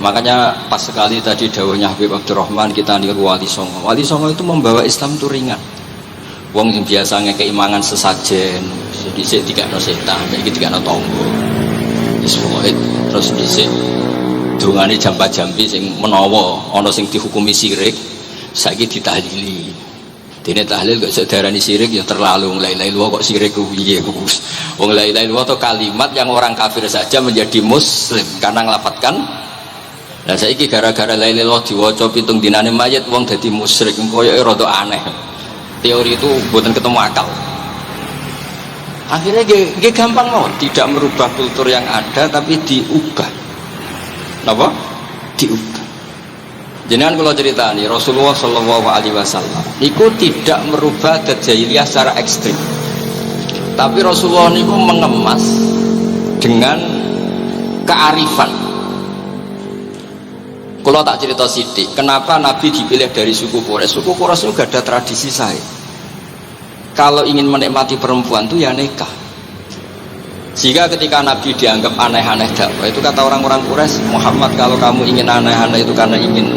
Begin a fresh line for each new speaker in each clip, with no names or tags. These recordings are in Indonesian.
Makanya pas sekali tadi dawuhnya Habib Abdurrahman kita niru Wali Songo. Wali Songo itu membawa Islam itu ringan. Wong yang biasa ngekei mangan sesajen, dhisik dikakno setan, saiki dikakno tangga. Wis pokoke terus dhisik dungane jampa-jampi sing menawa ana sing dihukumi syirik, saiki ditahlili. Dene tahlil kok sedarani syirik ya terlalu. La ilaha illallah kok syirik ku piye ku. Wong la ilaha illallah itu kalimat yang orang kafir saja menjadi muslim karena nglafatkan. Lah saiki gara-gara la ilaha illallah diwaca pitung dinane mayit wong dadi musyrik, koyoke rada aneh. Teori itu mboten ketemu akal. Akhirnya nggih gampang mawon, tidak merubah kultur yang ada tapi diubah. Napa? Diubah. Jenengan kula ceritani Rasulullah sallallahu alaihi wasallam niku tidak merubah adat jahiliyah secara ekstrim. Tapi Rasulullah niku mengemas dengan kearifan. Kalau tak cerita sidik, kenapa Nabi dipilih dari suku Quraisy? Suku Quraisy itu gak ada tradisi saya. Kalau ingin menikmati perempuan itu ya nikah. Sehingga ketika Nabi dianggap aneh-aneh dakwah, itu kata orang-orang Quraisy, Muhammad kalau kamu ingin aneh-aneh itu karena ingin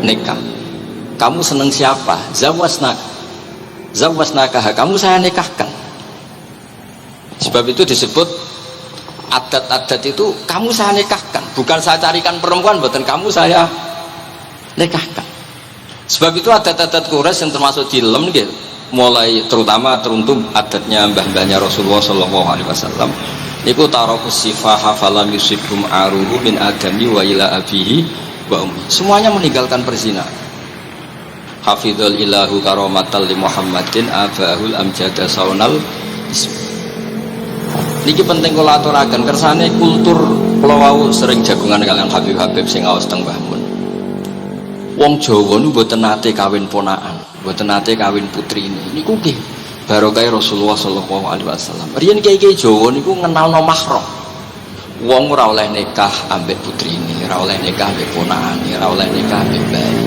nikah. Kamu seneng siapa? Zawasnaka, kamu saya nikahkan. Sebab itu disebut adat-adat itu kamu saya nikahkan, bukan saya carikan perempuan, bukan kamu saya nikahkan. Sebab itu adat-adat Quraisy yang termasuk dilem gitu, mulai terutama teruntuk adatnya mbah-mbahnya Rasulullah sallallahu alaihi wasallam. Niku tarakus sifaha falam yusibhum aruhu min adami wa ila abihi wa ummi. Semuanya meninggalkan perzinahan. Hafidhul ilahu karamatal li Muhammadin abahul amjada saunal ismi. Niki penting kula aturaken kersane kultur kula wau sering jagungan kalian Habib-habib sing aos teng Mbah Mun. Wong Jawa niku mboten nate kawin ponakan, mboten nate kawin putrine. Niku nggih barokah Rasulullah sallallahu alaihi wasallam. Riyen kiai-kiai Jawa niku ngenalno mahram. Wong ora oleh nikah ambek putrine, ora oleh nikah ambek ponakane, ora oleh nikah ambek bayi.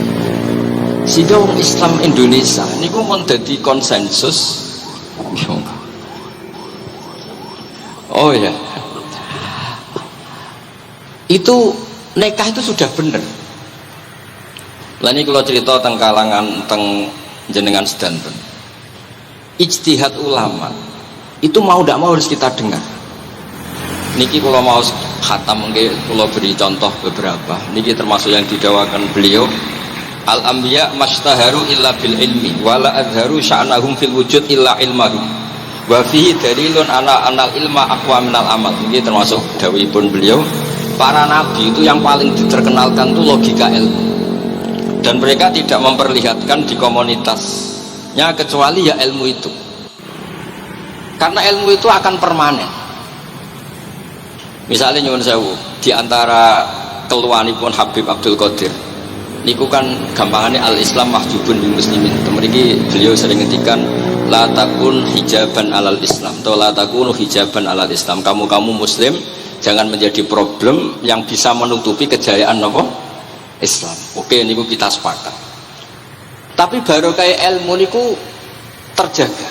Sehingga wong Islam Indonesia niku mon dadi konsensus. Oh ya, itu nikah itu sudah benar. Lah ini kalau cerita tentang kalangan tentang jenengan sedanten, ijtihad ulama itu mau tidak mau harus kita dengar. Niki kalau mau khatam mungkin kalau beri contoh beberapa. Niki termasuk yang didawakan beliau. Al anbiya mastaharu illa bil ilmi, wala azharu sya'nahum fil wujud illa ilmahum. Wa fihi dalilun anal ilma aqwa minal amal. Ini termasuk dawuhipun beliau, para nabi itu yang paling diterkenalkan itu logika ilmu, dan mereka tidak memperlihatkan di komunitasnya kecuali ya ilmu itu, karena ilmu itu akan permanen. Misalnya nyuwun sewu, di antara keluhanipun Habib Abdul Qadir niku kan gampangannya al-Islam mahjubun bil muslimin. Mriki beliau sering ngendikan la takun hijaban alal Islam atau la takunu hijaban alal Islam. Kamu muslim jangan menjadi problem yang bisa menutupi kejayaan apa? Islam. Oke, niku kita sepakat. Tapi baru kayak ilmu niku terjaga.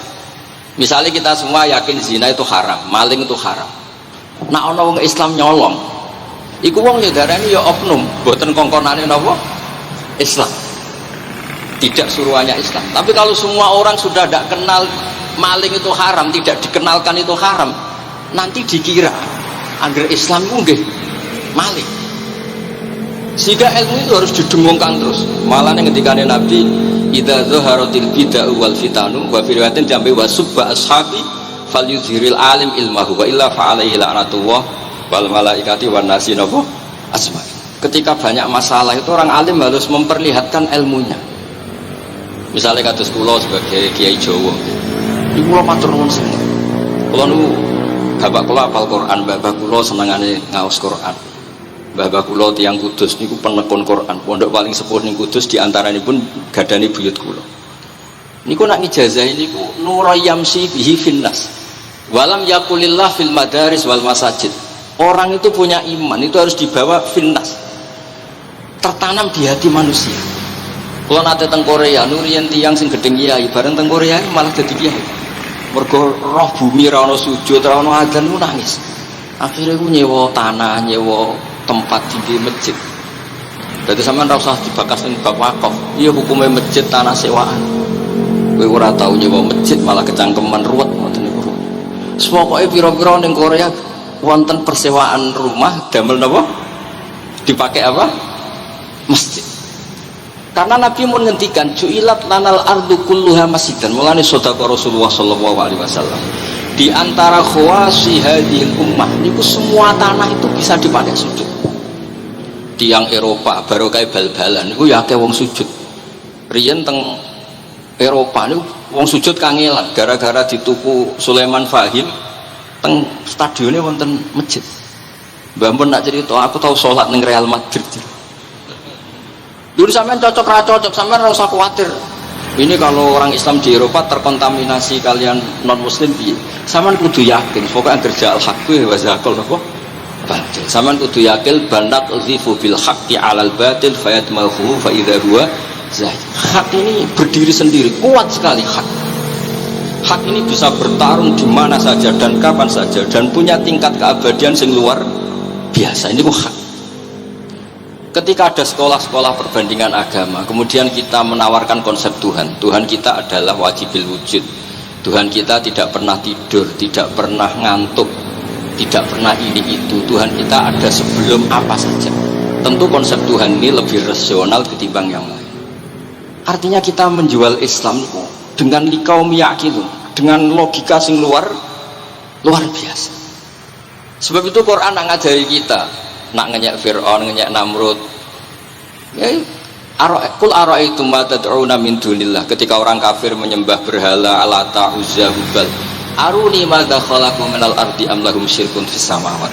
Misalnya kita semua yakin zina itu haram, maling itu haram. Nah ana wong Islam nyolong, iku wong ya darani ya oknum, mboten kongkonane napa? Islam. Tidak suruhannya Islam. Tapi kalau semua orang sudah tidak kenal maling itu haram, tidak dikenalkan itu haram, nanti dikira agar Islam itu nggih maling. Sehingga ilmu itu harus didengungkan terus. Malah yang ketika Nabi idza zaharatil bid'ah wal fitanu wa fi riwayatin jambi wa subba ashabi falyuzhiril alim ilmahu wa illa fa alaihi la'natullah wal malaikati wan nasi nabu asma. Ketika banyak masalah itu orang alim harus memperlihatkan ilmunya. Misalnya kados kula sebagai kiai Jawa, iku kula matur nuwun sanget. Kula niku bapak kula hafal Quran, bapak kula senengane ngaos Quran. Bapak kula tiyang Kudus niku penekun Quran. Pondok paling sepuh ning Kudus diantaranipun gadani buyut kula. Niku nak ngijazah niku nurayamsi bihi finnas. Walam yakulillah fil madaris wal masajid. Orang itu punya iman itu harus dibawa finnas, tertanam di hati manusia. Kalau nate teng Korea, nurian tiang sing gedeng kiai, bareng teng Korea malah jadi kiai. Mergo roh bumi ra ono sujud, ra ono adzan nangis. Akhirnya aku nyewa tanah, nyewa tempat di masjid. Jadi sampean ora usah dibakas ning bab wakaf. Iya hukumnya masjid tanah sewaan. Kowe ora tau nyewa masjid malah kecangkeman ruwet ngoten niku. Pokoke pira-pira ning Korea wonten persewaan rumah damel napa? Dipakai apa? Masjid. Karena Nabi mun ngendikan ju'ilat lanal ardu kulluha masjidan. Mulane sedekah Rasulullah sallallahu alaihi wasallam. Di antara khawasi hadhil ummah niku semua tanah itu bisa dipakai sujud. Tiang Eropa baru kayak bal-balan niku ya akeh wong sujud. Riyen teng Eropa niku wong sujud kangelan gara-gara dituku Sulaiman Fahim teng stadionnya wonten masjid. Mbah mun nak cerita aku tahu sholat ning Real Madrid. Dulu sampean cocok ra cocok sampean ora usah khawatir. Ini kalau orang Islam di Eropa terkontaminasi kalian non muslim piye? Sampean kudu yakin pokoknya kerja al-haq wa zakal napa? Batil. Sampean kudu yakin bandak uzifu bil haqqi 'alal batil fayatmahu fa idza huwa zahid. Hak ini berdiri sendiri, kuat sekali hak. Hak ini bisa bertarung di mana saja dan kapan saja dan punya tingkat keabadian sing luar biasa. Ini kok hak. Ketika ada sekolah-sekolah perbandingan agama, kemudian kita menawarkan konsep Tuhan. Tuhan kita adalah wajibil wujud. Tuhan kita tidak pernah tidur, tidak pernah ngantuk, tidak pernah ini itu. Tuhan kita ada sebelum apa saja. Tentu konsep Tuhan ini lebih rasional ketimbang yang lain. Artinya kita menjual Islam dengan likaum yakin, dengan logika sing luar biasa. Sebab itu Quran nak ngajari kita, nak ngenyek Fir'aun, ngenyek Namrud. Ya, Qul ara'aytum ma tad'una min dunillah. Ketika orang kafir menyembah berhala, Lata, Uzza, Hubal, aruni madza khalaqu minal ardi am lahum syirkun fis samawat.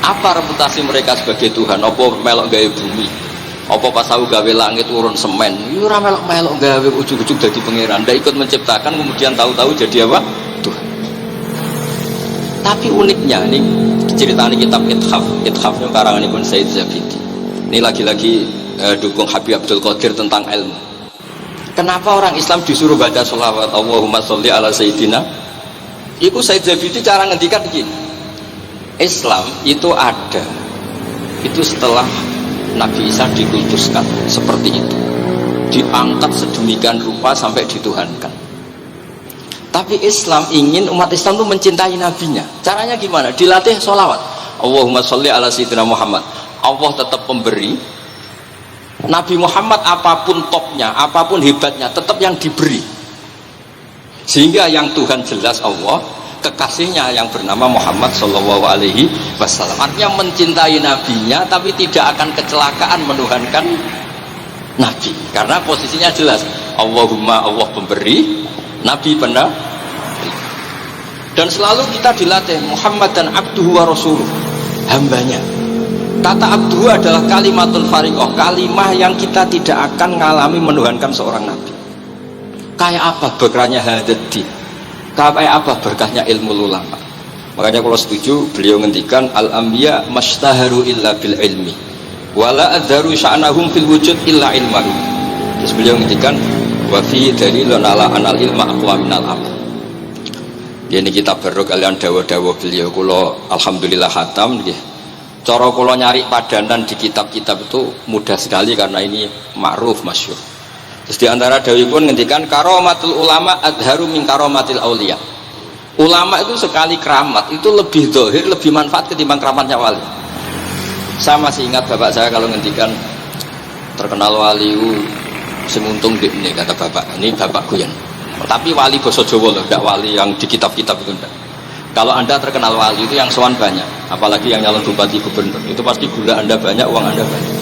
Apa reputasi mereka sebagai Tuhan? Apa melok gawe bumi? Apa pas tahu gawe langit urun semen? Ya ora melok gawe ujug-ujug dadi pangeran. Ndak ikut menciptakan kemudian tahu-tahu jadi apa? Tuhan. Tapi uniknya ini ceritanya kitab Ithaf yang karangan Ibn Said Zabidi. Ini lagi-lagi dukung Habib Abdul Qadir tentang ilmu. Kenapa orang Islam disuruh baca sholawat Allahumma sholli ala Sayyidina? Itu Said Zabidi cara ngendikan begini. Islam itu ada itu setelah Nabi Isa dikultuskan seperti itu, diangkat sedemikian rupa sampai dituhankan. Tapi Islam ingin umat Islam itu mencintai nabinya. Caranya gimana? Dilatih sholawat Allahumma sholli ala Sayyidina Muhammad. Allah tetap pemberi. Nabi Muhammad apapun topnya, apapun hebatnya, tetap yang diberi. Sehingga yang Tuhan jelas Allah, kekasihnya yang bernama Muhammad Sallallahu Alaihi Wasallam. Artinya mencintai nabinya, tapi tidak akan kecelakaan menuhankan nabi. Karena posisinya jelas. Allahumma Allah pemberi, nabi benar. Dan selalu kita dilatih Muhammad dan abduhu wa rasuluh, hambanya. Kata abduhu adalah kalimatun fariqoh, kalimah yang kita tidak akan mengalami menuhankan seorang nabi. Kayak apa berkahnya hadati, kayak apa berkahnya ilmu ulama. Makanya kalau setuju beliau ngendikan al-anbiya mastaharu illa bil ilmi wala adharu sya'nahum fil wujud illa ilmahum. Terus beliau ngendikan wa fi dalilun ala anal ilma aqwa minal amal. Ini kita baru kalian dawa-dawa beliau. Kalau alhamdulillah khatam nggih. Cara kula nyari padanan di kitab-kitab itu mudah sekali karena ini ma'ruf masyhur. Terus di antara dawuhipun ngendikan karomatul ulama adharu min karomatil auliya. Ulama itu sekali keramat itu lebih zahir, lebih manfaat ketimbang keramatnya wali. Saya masih ingat bapak saya kalau ngendikan terkenal wali sing untung ini kata bapak. Ini bapak Guyan. Tapi wali basa Jawa loh, tidak wali yang di kitab-kitab itu enggak. Kalau anda terkenal wali itu yang sowan banyak, apalagi yang nyalon bupati gubernur, itu pasti gula anda banyak, uang anda banyak,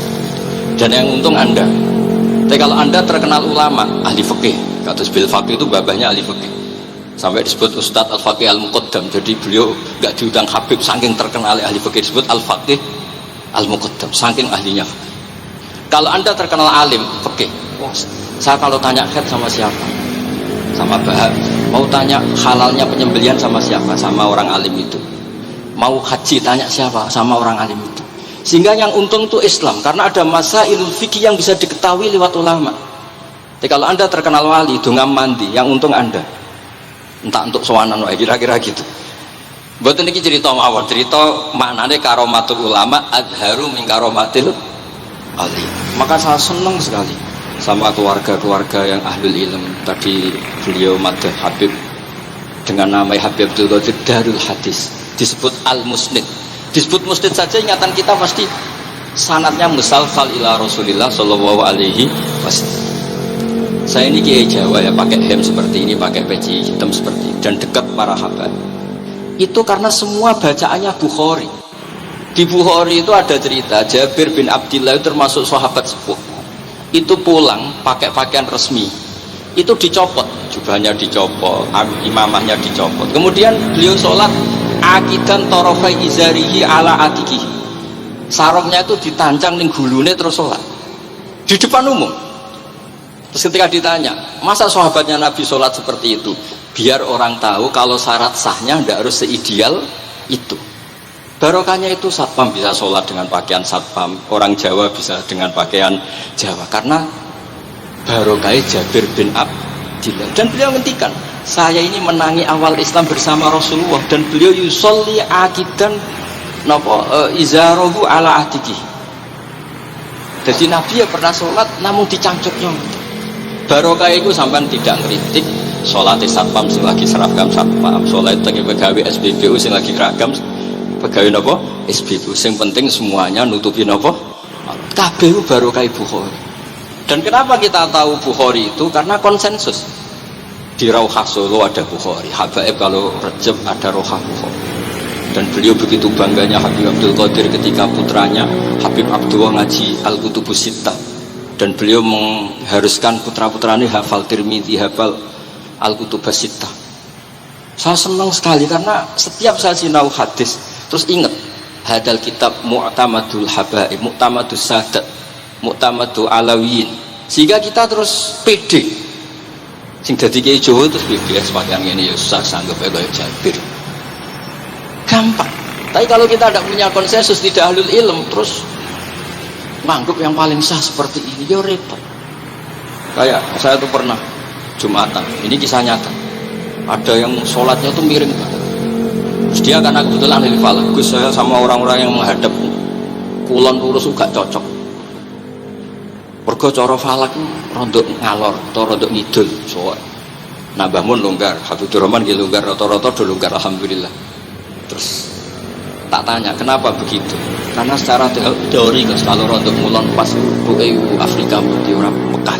dan yang untung anda. Tapi kalau anda terkenal ulama, ahli fikih, kata bil fakih itu babahnya ahli fikih, sampai disebut Ustadz Al-Faqih Al-Muqaddam. Jadi beliau nggak diundang Habib, saking terkenal ahli fikih disebut Al-Faqih Al-Muqaddam, saking ahlinya fikih. Kalau anda terkenal alim fikih, saya kalau tanya khat sama siapa? Sama Bahar. Mau tanya halalnya penyembelihan sama siapa? Sama orang alim itu. Mau haji tanya siapa? Sama orang alim itu. Sehingga yang untung itu Islam, karena ada masailul fikih yang bisa diketahui lewat ulama. Jadi kalau anda terkenal wali, dongam mandi, yang untung anda. Entah untuk sowanan, kira-kira gitu. Mboten niki cerita mawon, cerita maknane karomatul ulama adharu min karomatil ali. Maka saya senang sekali sama keluarga-keluarga yang ahlul ilm. Tadi beliau madah Habib dengan nama Habib Abdul Qadir Darul Hadis, disebut al-musnid. Disebut musnid saja ingatan kita pasti sanadnya musalsal ila Rasulillah sallallahu alaihi wasallam. Saya ini kiai Jawa ya, pakai hem seperti ini, pakai peci hitam seperti ini, dan dekat para habaib. Itu karena semua bacaannya Bukhari. Di Bukhari itu ada cerita Jabir bin Abdillah itu termasuk sahabat sepuh. Itu pulang pakai pakaian resmi. Itu dicopot, jubahnya dicopot, imamahnya dicopot. Kemudian beliau sholat akidan torofai izarihi ala atiki. Sarungnya itu ditancang ning gulune terus sholat di depan umum. Terus ketika ditanya, masa sahabatnya Nabi sholat seperti itu? Biar orang tahu kalau syarat sahnya tidak harus seideal itu. Barokahnya itu satpam bisa sholat dengan pakaian satpam, orang Jawa bisa dengan pakaian Jawa, karena barokahnya Jabir bin Abdillah. Dan beliau ngendikan, saya ini menangi awal Islam bersama Rasulullah, dan beliau yusolli akidan izarohu ala atiki. Jadi Nabi ya pernah sholat namun dicangcuknya. Barokah itu sampai tidak ngeritik sholat satpam sing lagi seragam satpam, sholat lagi pegawai SPBU sing lagi seragam pegawai nopo SPBU, sing penting semuanya nutupi nopo kabeh barokah Bukhari. Dan kenapa kita tahu Bukhari itu? Karena konsensus di Rauhah Solo ada Bukhari, Habaib kalau Rejab ada Rauhah Bukhari. Dan beliau begitu bangganya Habib Abdul Qadir ketika putranya Habib Abdullah ngaji Al-Kutubus Sittah, dan beliau mengharuskan putra-putranya hafal Tirmidzi, hafal Al-Kutubus Sittah. Saya senang sekali karena setiap saya sinau hadis terus ingat hadal kitab mu'tamadul habaib, mu'tamadus sadat, mu'tamadul alawiyin, sehingga kita terus pede. Sing dadi kiai Jawa terus pede sepakaian ngene ya susah sanggup kaya Jabir. Gampang. Tapi kalau kita tidak punya konsensus, tidak ahlul ilm, terus nganggep yang paling sah seperti ini, ya repot. Kayak saya tuh pernah Jumatan, ini kisah nyata. Ada yang sholatnya tuh miring banget. Terus dia karena kebetulan ahli falak, Gus, saya sama orang-orang yang menghadap kulon lurus juga cocok. Mergo cara falak rondok ngalor atau rondok ngidul, soal. Nah, Mbah Mun longgar, Habibur Rahman nggih longgar, rata-rata do longgar alhamdulillah. Terus tak tanya kenapa begitu, karena secara teori kalau rondok mulon pas Afrika di orang Mekah.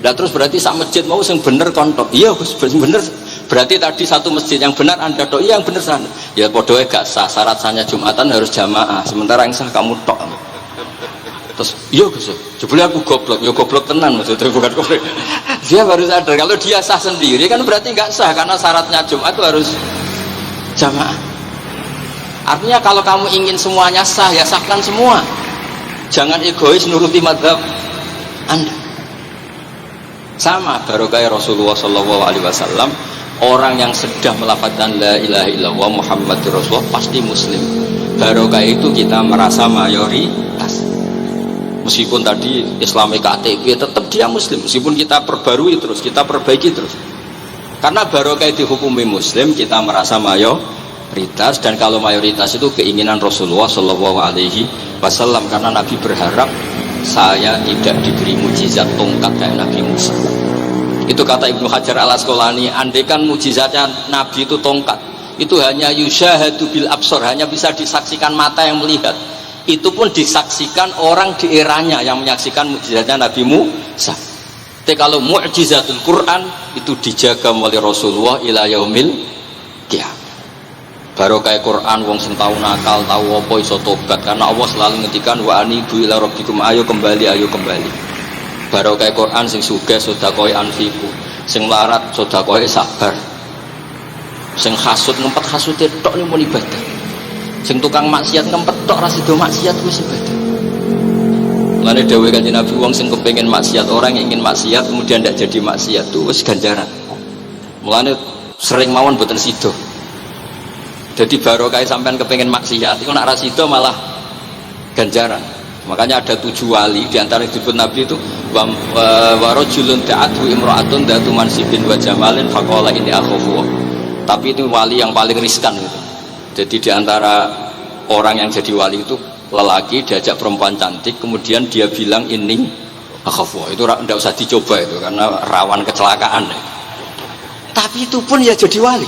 Nah terus berarti sak masjid mau yang bener kontok, iya Gus bener, berarti tadi satu masjid yang benar anda tok, iya yang bener sana, ya podoe gak sah, syarat sahnya Jumatan harus jamaah, sementara yang sah kamu tok. Terus iya Gus, jebule aku goblok, ya goblok tenan maksudnya, bukan goblok. Dia baru sadar kalau dia sah sendiri kan berarti nggak sah, karena syaratnya Jumat itu harus jamaah. Artinya kalau kamu ingin semuanya sah, ya sahkan semua, jangan egois nuruti madhab anda. Sama barokah Rasulullah SAW, orang yang sedang melafadzkan la ilaha illallah Muhammadur Rasulullah pasti muslim. Barokah itu kita merasa mayoritas, meskipun tadi Islami KTP tetap dia muslim, meskipun kita perbarui terus, kita perbaiki terus, karena barokah dihukumi muslim, kita merasa mayoritas. Dan kalau mayoritas itu keinginan Rasulullah SAW, karena Nabi berharap saya tidak diberi mujizat tongkat kayak Nabi Musa. Itu kata Ibnu Hajar al Asqalani, andaikan mujizatnya Nabi itu tongkat, itu hanya yusyahadu bil absor, hanya bisa disaksikan mata yang melihat. Itu pun disaksikan orang di eranya yang menyaksikan mujizatnya Nabi Musa. Tapi kalau mu'jizatul Quran itu dijaga oleh Rasulullah ila yaumil qiyamah. Barokah Quran, wong sing tau nakal, tau apa iso tobat, karena Allah selalu ngendikan wa anibu ila rabbikum, ayo kembali, ayo kembali. Barokah Quran sing sugih sedekah anfiku, sing larat sedekah sabar, sing hasud ngempet hasute tok niku ibadah, sing tukang maksiat ngempet tok ra sida maksiat wis ibadah. Lane dawuh Kanjeng Nabi, wong sing kepengin maksiat, orang yang ingin maksiat kemudian tidak jadi maksiat itu wis ganjaran. Mulane sering mawon boten sida. Jadi barokah sampean kepengen maksiat itu nak rasido malah ganjaran. Makanya ada 7 wali diantara yang disebut Nabi itu warojulun da'atu imra'atun da'atu mansibin wa jamalin faqala ini akhafu. Tapi itu wali yang paling riskan gitu. Jadi diantara orang yang jadi wali itu lelaki diajak perempuan cantik, kemudian dia bilang ini akhafu, itu tidak usah dicoba itu karena rawan kecelakaan. Tapi itu pun ya jadi wali.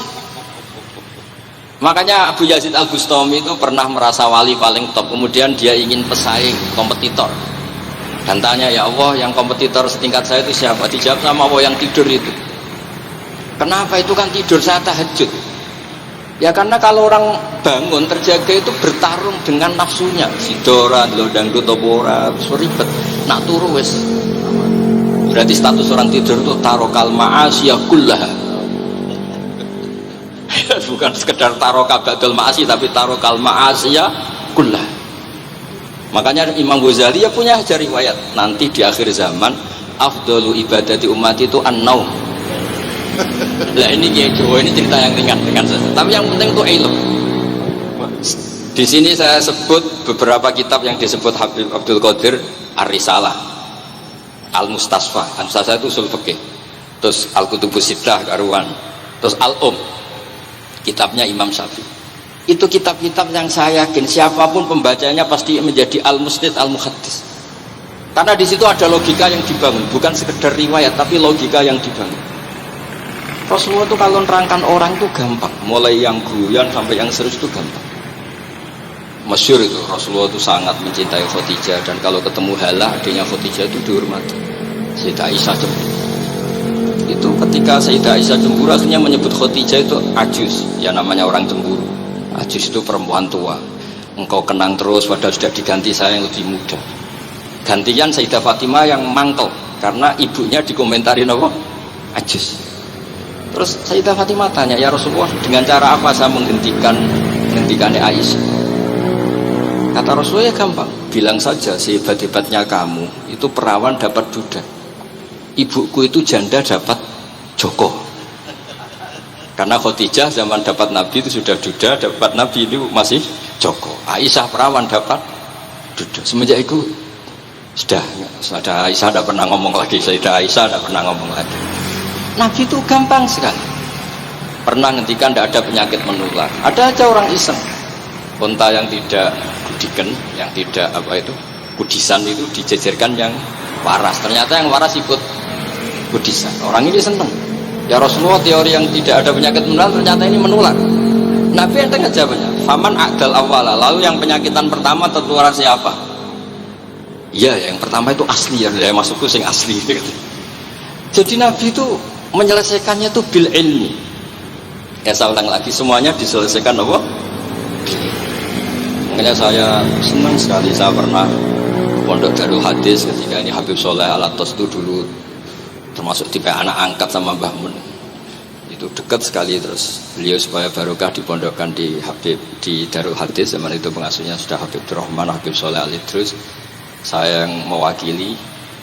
Makanya Abu Yazid Al-Bustami itu pernah merasa wali paling top, kemudian dia ingin pesaing kompetitor dan tanya, ya Allah, yang kompetitor setingkat saya itu siapa? Dijawab sama Allah, yang tidur itu. Kenapa? Itu kan tidur, saya tahajud. Ya karena kalau orang bangun terjaga itu bertarung dengan nafsunya, sidora lo dangdut topora ribet nak turu wes. Berarti status orang tidur itu tarokal ma'asiyah kullaha. Bukan sekedar taroka ba'dal ma'asi, tapi tarokal ma'asiyah kullah. Makanya Imam Ghazali ya punya riwayat, nanti di akhir zaman afdalu ibadati umat itu an-naum. Lah ini kayak Jawa, ini cerita yang ringan saja, tapi yang penting itu ilmu. Di sini saya sebut beberapa kitab yang disebut Habib Abdul Qadir, Ar-Risalah, Al-Mustasfa. Al-Mustasfa itu usul fikih, terus Al-Kutubus Sittah karuan, terus kitabnya Imam Syafi'i. Itu kitab-kitab yang saya yakin siapapun pembacanya pasti menjadi al-musnid al-muhaddis. Karena di situ ada logika yang dibangun, bukan sekedar riwayat tapi logika yang dibangun. Rasulullah itu kalau nerangkan orang itu gampang, mulai yang guyon sampai yang serius itu gampang. Masyhur itu Rasulullah itu sangat mencintai Khadijah, dan kalau ketemu Halah adiknya Khadijah itu dihormati. Sayyidah Aisyah itu ketika Sayyidah Aisyah cemburu akhirnya menyebut Khadijah itu ajus, ya namanya orang cemburu. Ajus itu perempuan tua, engkau kenang terus padahal sudah diganti saya yang lebih muda. Gantian Sayyidah Fatimah yang mangkel karena ibunya dikomentarin apa? Ajus. Terus Sayyidah Fatimah tanya, ya Rasulullah, dengan cara apa saya menghentikannya Aisyah? Kata Rasulullah, ya gampang, bilang saja sehebat-hebatnya kamu itu perawan dapat duda, ibuku itu janda dapat joko. Karena Khadijah zaman dapat Nabi itu sudah duda, dapat Nabi itu masih joko. Aisyah perawan dapat duda. Semenjak itu sudah Aisyah tidak pernah ngomong lagi, Sayyidah Aisyah tidak pernah ngomong lagi. Nabi itu gampang sekali. Pernah ngendikan tidak ada penyakit menular. Ada aja orang iseng, unta yang tidak kudiken, yang tidak kudisan itu dijejerkan yang waras. Ternyata yang waras ikut kudisan. Orang ini senang. Ya Rasulullah, teori yang tidak ada penyakit menular ternyata ini menular. Nabi yang tengah jawabnya, faman a'dal awwala, lalu yang penyakitan pertama tertular siapa? Iya, yang pertama itu asli, ya masukku sing asli. Jadi Nabi itu menyelesaikannya itu bil ilmi. Ya saya ulang lagi, semuanya diselesaikan apa? Makanya saya senang sekali, saya pernah pondok Darul Hadis ketika ini Habib Soleh Al-Atos itu dulu termasuk tipe anak angkat sama Mbah Mun, itu dekat sekali. Terus beliau supaya barokah dipondokkan di Habib di Darul Hadis, zaman itu pengasuhnya sudah Habib Rahman, Habib Soleh Al-Idrus. Saya yang mewakili,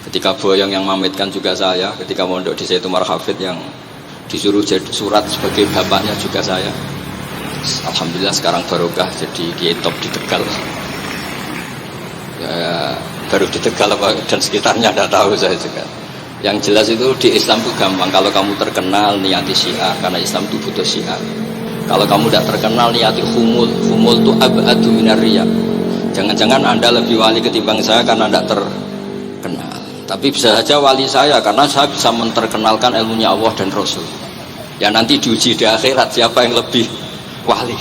ketika Boyong yang mamitkan juga saya, ketika mondok di Zaitumar Hafid yang disuruh jadi surat sebagai bapaknya juga saya. Alhamdulillah sekarang barokah jadi kiai top di Tegal. Ya, baru di Tegal dan sekitarnya tidak tahu saya juga. Yang jelas itu di Islam itu gampang. Kalau kamu terkenal niati syiah, karena Islam itu butuh syiah. Kalau kamu tidak terkenal niati humul itu abadu minar riya. Jangan-jangan Anda lebih wali ketimbang saya karena tidak terkenal. Tapi bisa saja wali saya karena saya bisa menterkenalkan ilmunya Allah dan Rasul. Ya nanti diuji di akhirat siapa yang lebih wali.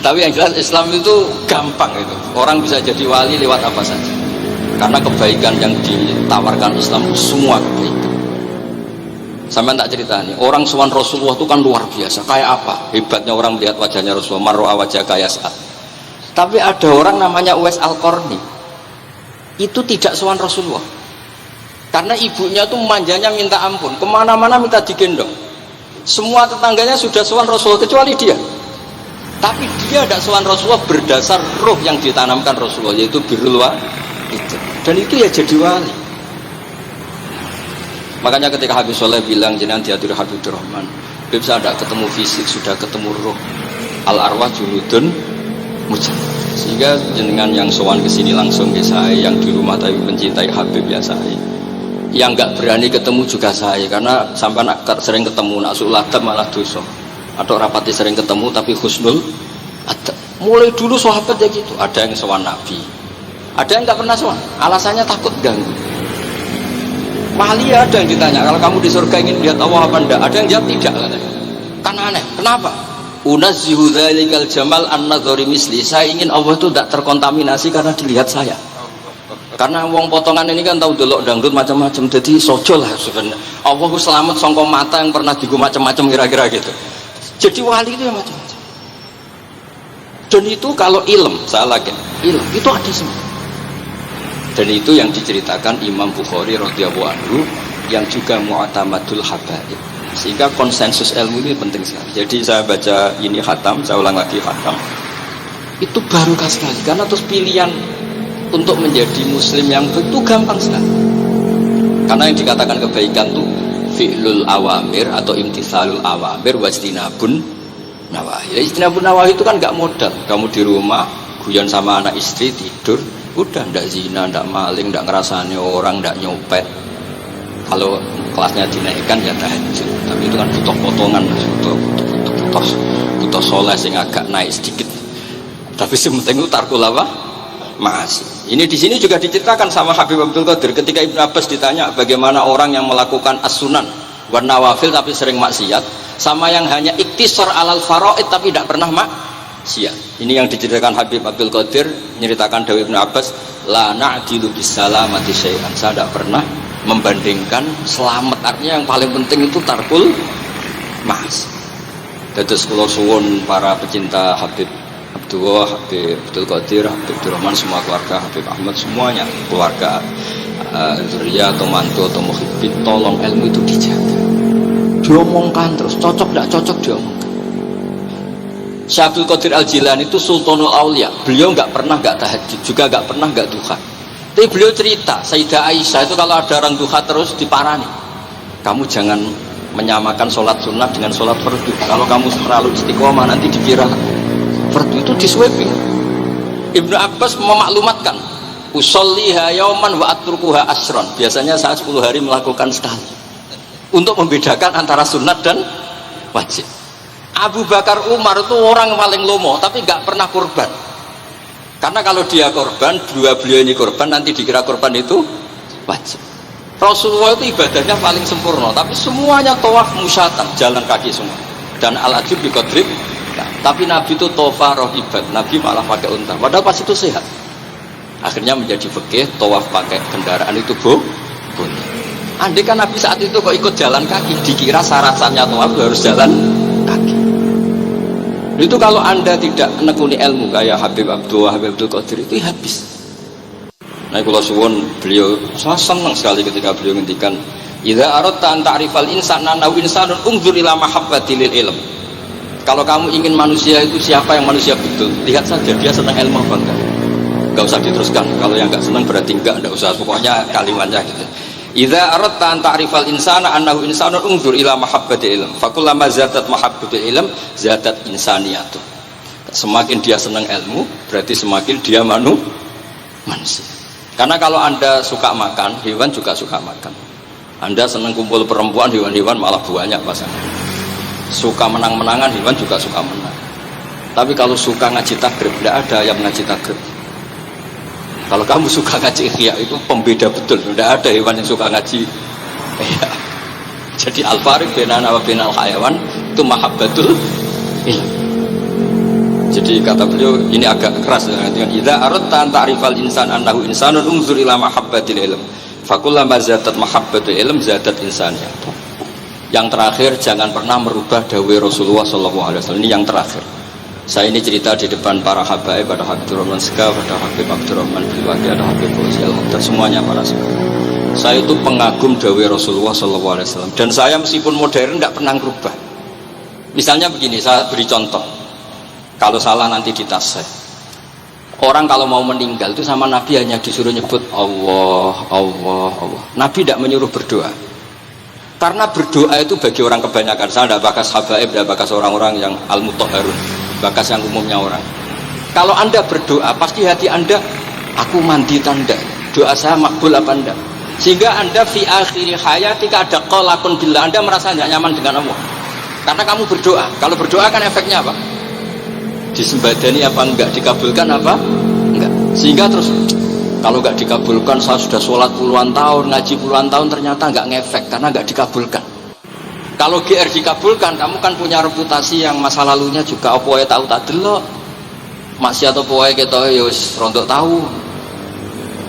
Tapi yang jelas Islam itu gampang itu. Orang bisa jadi wali lewat apa saja. Karena kebaikan yang ditawarkan Islam itu semua kebaikan. Sampai tak cerita nih, orang sowan Rasulullah itu kan luar biasa. Kayak apa hebatnya orang melihat wajahnya Rasulullah, mar'a wajah kaya saat. Tapi ada orang namanya Uwais Al-Qarni, itu tidak sowan Rasulullah. Karena ibunya tuh manjanya minta ampun, kemana-mana minta digendong. Semua tetangganya sudah sowan Rasulullah kecuali dia. Tapi dia tidak sowan Rasulullah berdasar ruh yang ditanamkan Rasulullah, yaitu birrul itu. Dan itu ya jadi wali. Makanya ketika Habib Soleh bilang jenengan diatur Habibur Rahman, Habib saya tidak ketemu fisik, sudah ketemu ruh. Al arwah junudun mujahid. Sehingga jenengan yang sowan kesini langsung ke saya, yang di rumah tapi mencintai Habib ya saya, yang nggak berani ketemu juga saya, karena sampai sering ketemu nak suladab malah dosa. atau rapati sering ketemu tapi husnul adab. Mulai dulu sahabat ya gitu, ada yang sowan Nabi, ada yang nggak pernah sowan, alasannya takut ganggu. Wali ada yang ditanya, kalau kamu di surga ingin lihat Allah apa enggak? Ada yang jawab tidak, katanya. Kan aneh, kenapa? Unazzihu dzalikal jamal an-nadhari misli. Saya ingin Allah itu tidak terkontaminasi karena dilihat saya. Karena wong potongan ini kan tahu delok dangdut macam-macam, jadi sojo lah sebenarnya. Allah itu selamat songkok mata yang pernah digu macam-macam kira-kira gitu. Jadi wali itu yang macam-macam. Dan itu kalau ilm, saya lagi ilm itu ada semua. Dan itu yang diceritakan Imam Bukhari radhiyallahu anhu yang juga mu'tamadul habaib. Sehingga konsensus ilmu ini penting sekali. Jadi saya baca ini khatam, saya ulang lagi khatam. Itu barokah sekali karena terus pilihan untuk menjadi muslim yang itu gampang sekali. Karena yang dikatakan kebaikan itu fi'lul awamir atau imtithalul awamir wajtinabun nawahi. Ijtinabun nawahi itu kan nggak modal. Kamu di rumah guyon sama anak istri tidur, udah ndak zina, ndak maling, ndak ngerasani orang, ndak nyopet. Kalau kelasnya dinaikkan ya tahajud. Tapi itu kan butuh potongan, butuh soleh sing agak naik sedikit. Tapi sementing itu tarkul apa? Masih. Ini di sini juga diceritakan sama Habib Abdul Qadir ketika Ibnu Abbas ditanya bagaimana orang yang melakukan as-sunan wan nawafil tapi sering maksiat, sama yang hanya iktisar alal faraid tapi tidak pernah maksiat. Ini yang diceritakan Habib Abdul Qadir menceritakan dari Ibnu Abbas, la na'dilu bisalamati syai'an. Saya tidak pernah membandingkan selamat, artinya yang paling penting itu tarkul mas. Dados kula suwun para pecinta Habib Abdullah, Habib Abdul Qadir, Habib Abdurrahman, semua keluarga Habib Ahmad, semuanya keluarga zuriyah atau mantu atau muhibbin, tolong ilmu itu dijaga. Diomongkan terus, cocok tidak cocok diomongkan. Syekh Abdul Qadir Al-Jilani itu Sultanul Aulia. Beliau nggak pernah nggak tahajud, juga nggak pernah nggak duha. Tapi beliau cerita, Sayyidah Aisyah itu kalau ada orang duha terus diparani. Kamu jangan menyamakan sholat sunnah dengan sholat fardu. Kalau kamu terlalu istiqomah nanti dikira fardu itu disweping. Ibnu Abbas memaklumatkan, usolliha yauman wa atrukuha asron. Biasanya saya 10 hari melakukan sekali. Untuk membedakan antara sunat dan wajib. Abu Bakar Umar itu orang paling lomo, tapi nggak pernah kurban. Karena kalau dia korban, dua beliau ini korban, nanti dikira korban itu wajib. Rasulullah itu ibadahnya paling sempurna, tapi semuanya tawaf musyatan, jalan kaki semua. Dan al-ajib di Qadrib, nah, tapi Nabi itu tofa rohibat, Nabi malah pakai unta. Padahal pas itu sehat. Akhirnya menjadi fikih, tawaf pakai kendaraan itu boleh. Andai kan Nabi saat itu kok ikut jalan kaki, dikira syarat-syaratnya tawaf harus jalan kaki. Itu kalau anda tidak menekuni ilmu kayak Habib Abdullah, Habib Abdul Qadir itu habis. Nah kalau suwun beliau, saya senang sekali ketika beliau ngendikan, idza aradta an ta'rifal insana naw insanun unzur ila mahabbatil ilm. Kalau kamu ingin manusia itu siapa yang manusia betul, lihat saja dia senang ilmu apa enggak. Enggak usah diteruskan. Kalau yang enggak senang berarti enggak usah. Pokoknya kalimatnya gitu. Idza aradta an ta'rifal insana annahu insanun unzur ila mahabbatil ilm. Fakullama zadat mahabbatul ilm zadat insaniyatuh. Semakin dia senang ilmu, berarti semakin dia manusia. Karena kalau anda suka makan, hewan juga suka makan. Anda senang kumpul perempuan, hewan-hewan malah banyak pasangan. Suka menang-menangan, hewan juga suka menang. Tapi kalau suka ngaji takrib, tidak ada yang ngaji takrib. Kalau kamu suka ngaji ihya itu pembeda betul, tidak ada hewan yang suka ngaji ihya. Jadi al-fariq bainana wa bainal hayawan itu mahabbatul ilm. Jadi kata beliau ini agak keras dengan idza aradta an ta'rifal insan annahu insanun unzur ila mahabbatil ilm. Fakullama zadat mahabbatul ilm zadat insaniyah. Yang terakhir jangan pernah merubah dawai Rasulullah SAW. Ini yang terakhir. Saya ini cerita di depan para habaib, ada Habib Abdurrahman Sekaf, ada Habib Abdurrahman Bilwaki, ada Habib Fauzi Al-Mukhtar, semuanya para sekaf. Saya itu pengagum dawai Rasulullah SAW. Dan saya meskipun modern tidak pernah merubah. Misalnya begini, saya beri contoh. Kalau salah nanti ditasih. Orang kalau mau meninggal itu sama Nabi hanya disuruh nyebut Allah, Allah, Allah. Nabi tidak menyuruh berdoa. Karena berdoa itu bagi orang kebanyakan. Saya tidak bakas habaib, tidak bakas orang-orang yang al-mutahharun, bakas yang umumnya orang. Kalau anda berdoa, pasti hati anda, aku mandi tanda, doa saya makbul apa anda? Sehingga anda fi akhiri hayatika ada qalaqun billah, anda merasa tidak nyaman dengan Allah. Karena kamu berdoa. Kalau berdoa kan efeknya apa? Disembadani apa enggak, dikabulkan apa enggak. Sehingga terus kalau enggak dikabulkan, saya sudah sholat puluhan tahun, ngaji puluhan tahun, ternyata enggak ngefek karena enggak dikabulkan. Kalau GR dikabulkan, kamu kan punya reputasi yang masa lalunya juga apa ya tahu tak delok. Masih atau poe kita ya wis rontok tahu.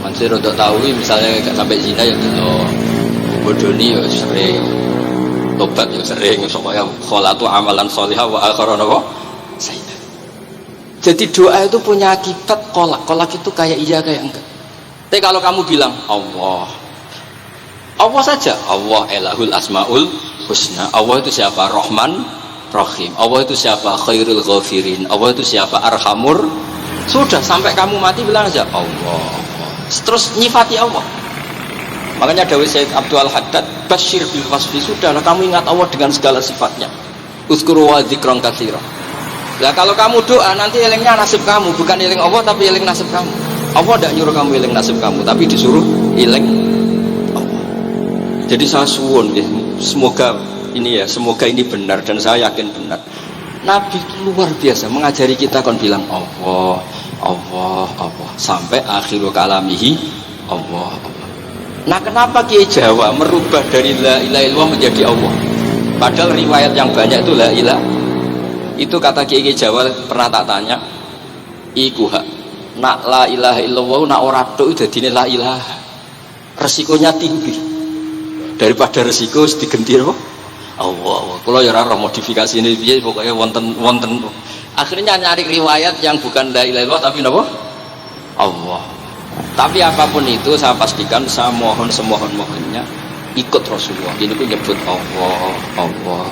Masih rontok tahu misalnya enggak sampai zina ya delok. Bodoni ya sering. Tobat ya sering, supaya kholatu amalan sholihah wa akharana wa sayyidah. Jadi doa itu punya akibat kolak. Kolak itu kayak iya kayak enggak. Tapi kalau kamu bilang Allah saja, Allah elahul asmaul husna. Allah itu siapa? Rahman Rahim. Allah itu siapa? Khairul ghafirin. Allah itu siapa? Arhamur. Sudah sampai kamu mati bilang aja Allah. Terus nyifati Allah. Makanya Dawud Sayyid Abdul Haddad basyir bil wasfi, sudahlah kamu ingat Allah dengan segala sifatnya. Uzkuru wa dzikran katsira. Lah kalau kamu doa nanti elingnya nasib kamu, bukan eling Allah tapi eling nasib kamu. Allah tidak nyuruh kamu eling nasib kamu, tapi disuruh eling Allah. Jadi saya suwun ya, semoga ini benar dan saya yakin benar. Nabi itu luar biasa mengajari kita kan bilang Allah, Allah, Allah sampai akhirul kalamihi Allah, Allah. Nah kenapa Kiai Jawa merubah dari la ilaha illallah menjadi Allah? Padahal riwayat yang banyak itu la ilaha. Itu kata Kiai Jawa pernah tak tanya, iku hak nak la ilaha illallah nak ora tok dadine la ilaha. Resikonya tinggi. Daripada resiko digenti apa? Allah. Kalau ya ora modifikasi ini piye pokoknya wonten. Akhirnya nyari riwayat yang bukan la ilaha illallah tapi napa? Allah. Tapi apapun itu saya pastikan, saya mohon semohon-mohonnya ikut Rasulullah. Ini pun nyebut Allah, Allah.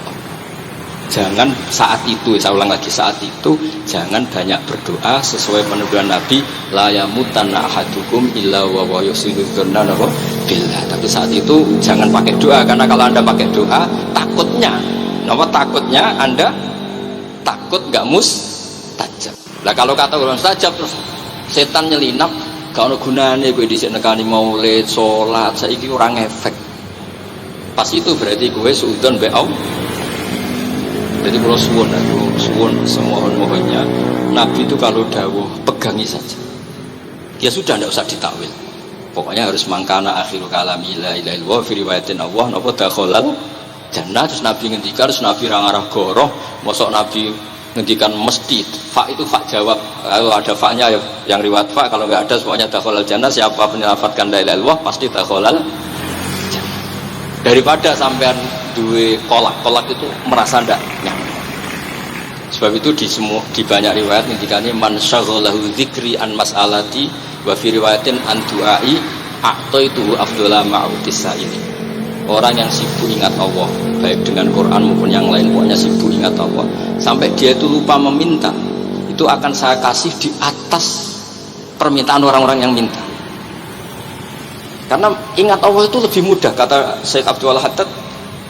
Jangan saat itu, saya ulang lagi, saat itu jangan banyak berdoa sesuai penuduhan Nabi, la yamutanna ahadukum illa wa yuhsinu dzanna billah. Tapi saat itu jangan pakai doa, karena kalau Anda pakai doa takutnya Anda takut nggak mustajab. Lah kalau kata orang mustajab terus setan nyelinap, gak ada gunanya gue disini nekani maulid, sholat, saiki orang efek. Pas itu berarti gue suudon be'au. Jadi kalau suwun semohon-mohonnya Nabi itu kalau dawuh pegangi saja. Ya sudah, tidak usah ditakwil. Pokoknya harus mangkana akhiru kalami la ilaha illallah fi riwayatin Allah napa dakhalal jannah. Terus Nabi ngendikan, terus Nabi rangarah goroh, mosok Nabi ngendikan mesti fa itu fa jawab. Kalau ada fa-nya yang riwayat fa, kalau nggak ada semuanya dakhalal jannah. Siapa menyelafatkan la ilaha illallah pasti dakhalal jannah. Daripada sampean duwe kolak itu merasa ndak nyaman. Sebab itu di banyak riwayat ngendikane man syaghalahu dzikri an mas'alati wa fi riwayatin an du'ai a'taitu afdhala ma'utis ini. Orang yang sibuk ingat Allah, baik dengan Quran maupun yang lain, pokoknya sibuk ingat Allah sampai dia itu lupa meminta, itu akan saya kasih di atas permintaan orang-orang yang minta. Karena ingat Allah itu lebih mudah, kata Syekh Abdul Haddad,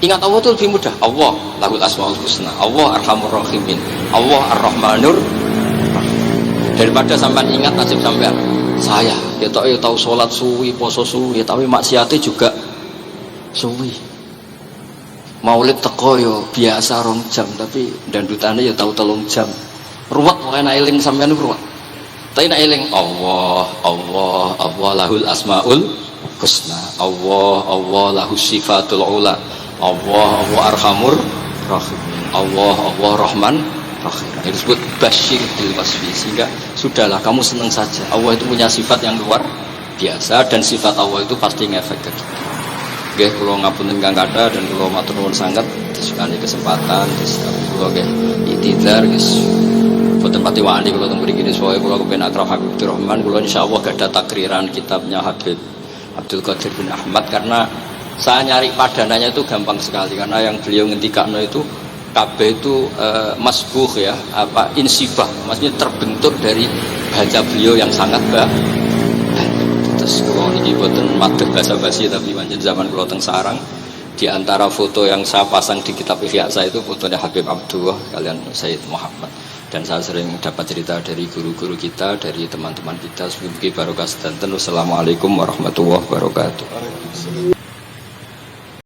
ingat Allah itu lebih mudah. Allah lahul asmaul husna, Allah arhamur rahimin, Allah ar-rahmanur rahim. Daripada sampean ingat nasib sampean, saya ya tahu sholat suwi, poso suwi, tapi maksiatnya juga suwi. Maulid teko yo biasa 2 jam, tapi dandutannya ya tahu 3 jam. Ruwet pokoknya eling sampean ruwet. Tapi nak eling Allah, Allah, Allah lahul asmaul husna, Allah, Allah lahus sifatul ula, Allah, Allah arhamur rahimin, Allah, Allah rahman rahim. Itu disebut basyir bil wasfi. Sehingga sudahlah kamu senang saja. Allah itu punya sifat yang luar biasa dan sifat Allah itu pasti ngefek ke kita. Oke, kalau ngapunten kang kata dan kalau matur nuwun sangat disukani kesempatan, kalau nggih itidar guys. Boten pati wani kalau teng mriki soalnya kalau kepen akrab Habib Rahman, kalau insyaallah gak ada takriran kitabnya Habib Abdul Qadir bin Ahmad, karena saya nyari padanannya itu gampang sekali, karena yang beliau ngendikano itu kabeh itu masbuh ya, apa insibah, maksudnya terbentuk dari baca beliau yang sangat baik. Terus kalau ini boten madah basa-basi, tapi pancen zaman kula teng sarang, di antara foto yang saya pasang di kitab Ihya saya itu fotonya Habib Abdullah kalian Sayyid Muhammad. Dan saya sering dapat cerita dari guru-guru kita, dari teman-teman kita. Semoga barokah sedanten. Wassalamualaikum warahmatullahi wabarakatuh.